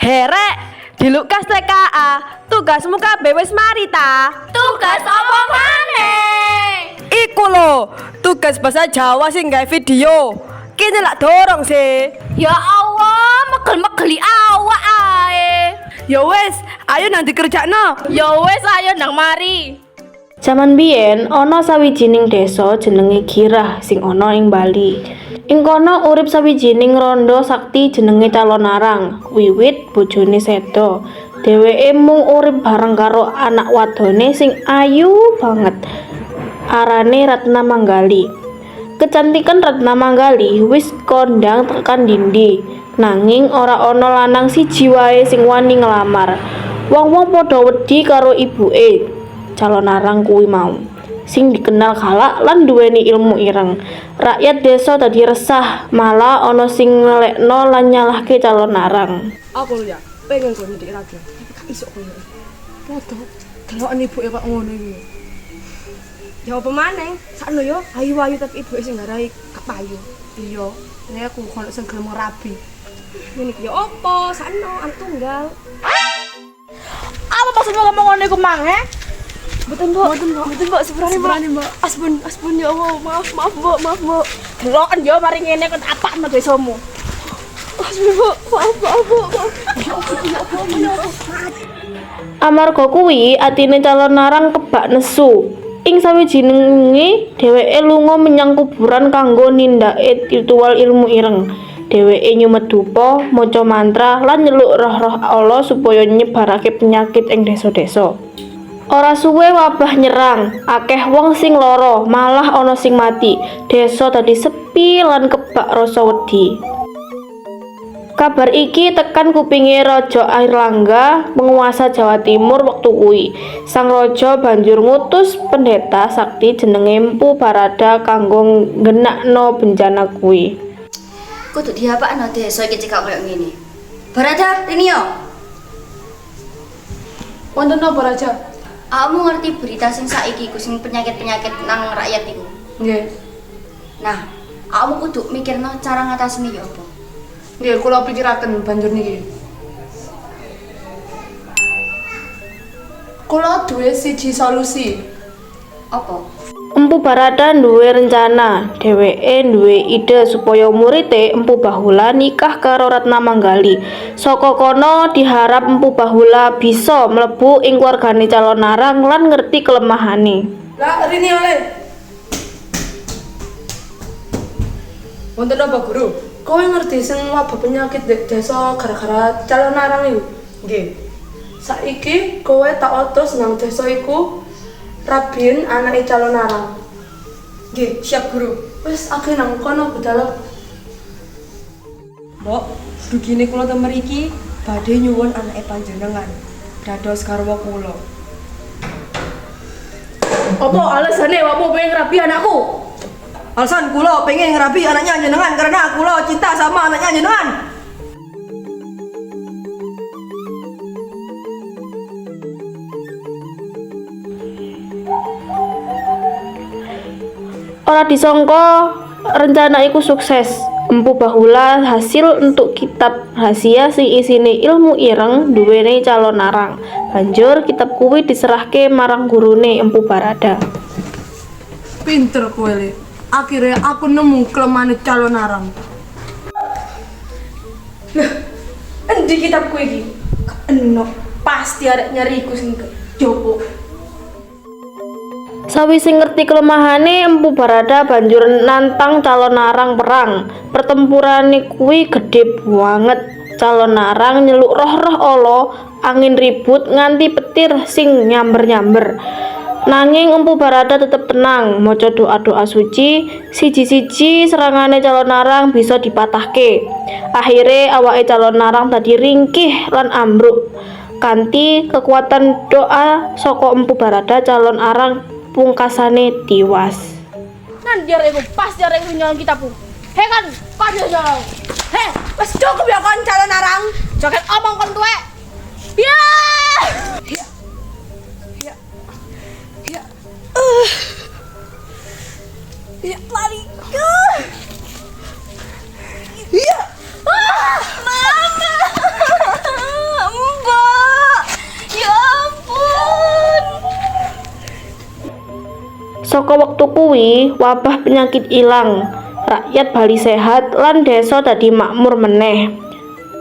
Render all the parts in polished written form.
Derek, di Lukas TKA, tugasmu kabeh wis mari ta? Tugas apa maneh? Iku lho, tugas bahasa Jawa sing gawe video. Kene lak dorong sih. Ya Allah, megel-megeli awak ae. Ya wis, ayo nang dikerjakno. Ya wis ayo nang mari. Jaman biyen ana sawijining desa jenenge Girah sing ana ing Bali. Ing kono urip sawijining randha sakti jenenge Calonarang. Wiwit bojone seda, dheweke mung urip bareng karo anak wadone sing ayu banget. Arane Ratna Manggali. Kecantikan Ratna Manggali wis kondang tekan dindi. Nanging ora ana lanang siji wae sing wani ngelamar. Wong-wong padha wedi karo ibuke Calonarang kuwi mau, sing dikenal galak lan duweni ilmu ireng. Rakyat desa dadi resah, malah ana sing ngelekno lan nyalahke Calonarang. Aku lho ya, pengen kowe ndik raga. Gak iso kowe. Foto deloken ibuke kok ngono iki. Ya apa maneh? Sakno yo, ayu-ayu tapi ibuke sing ngarai gak payu. Iya, nek aku kono sing gelem rabi. Ngene iki yo opo? Sakno anak tunggal. Apa maksudmu ngomong ngono iku mang, he? Mboten, Mbok, seberani, Mbok. Aspun ya Allah, maaf, Mbok. Deloken yo mari ngene kok apakno desamu. Aspun, Mbok, maaf. Amarga kuwi atine Calonarang kebak nesu. Ing sawijininge dheweke lunga menyang kuburan kanggo nindake ritual ilmu ireng. Dheweke nyumet dupa, maca mantra lan nyeluk roh-roh Allah supaya nyebarake penyakit ing desa-desa. Ora suwe wabah nyerang, akeh wong sing lara, malah ana sing mati. Desa dadi sepi lan kebak rasa wedi. Kabar iki tekan kupinge Raja Airlangga, penguasa Jawa Timur wektu kuwi. Sang raja banjur ngutus pendeta sakti jenenge Mpu Barada kanggo nggenakno bencana kuwi. Kudu diapakno desa iki cekak koyo ngene. Barada, ini yo. Wonten napa, Raja? Kamu ngerti berita sing saiki iku sing penyakit-penyakit nang rakyat iku? Nggih. Nah, kamu kudu mikirno cara ngatasine ya apa. Nggih, kula pikiraken banjur niki. Kula duwe siji solusi. Apa? Empu Barada duwe rencana, dheweke duwe ide supaya murite Empu Bahula nikah karo Ratna Manggali. Saka kono diharap Empu Bahula bisa mlebu ing keluargane Calonarang lan ngerti kelemahane. Lah, rini oleh. Wonten apa, Guru? Kowe ngerti sing wabah penyakit desa gara-gara Calonarang iku? Nggih. Saiki kowe tak utus nang desa iku rabien anake Calonarang. Nggih, siap Guru. Wis akeh nang kono budal. Mbok, dugine kula teng mriki badhe nyuwun anake panjenengan dados garwa kula. Apa alasane awakmu pengen rabi anakku? Alasan kula pengen ngerabi anaknya jenengan karena kula cinta sama anaknya jenengan. Ora disangka rencana iku sukses. Empu Bahula hasil untuk kitab rahasia sing isine ilmu ireng duwene Calonarang. Banjur kitab kuwi diserahke marang gurune Empu Barada. Pinter kowe le. Akhirnya aku nemu kelemahan Calonarang. Lah, endi kitabku iki? Eno, pasti arek nyariku sing jopo. Sawise ngerti kelemahane, Empu Barada banjur nantang Calonarang perang. Pertempurane kuwi gedhe banget. Calonarang nyeluk roh-roh Allah, angin ribut nganti petir sing nyamber-nyamber. Nanging Empu Barada tetep tenang, maca doa-doa suci, siji-siji serangane Calonarang bisa dipatahke. Akhire awake Calonarang dadi ringkih lan ambruk. Kanthi kekuatan doa saka Empu Barada, Calonarang pungkasane tiwas. Kan diare iku pas diare iku nyolong kitabku. He kan, pas yo nyolong. He, wis cukup ya kon Calonarang. Joget omong kon tuwek. Ya. Ya, lari. Ya. Mama. Saka wektu kuwi wabah penyakit ilang, rakyat Bali sehat lan desa dadi makmur meneh.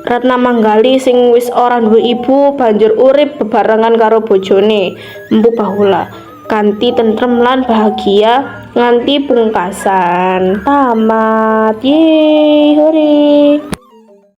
Ratna Manggali sing wis ora duwe ibu banjur urip bebarengan karo bojone Empu Bahula kanthi tentrem lan bahagia nganti pungkasan. Tamat. Yeay, hore.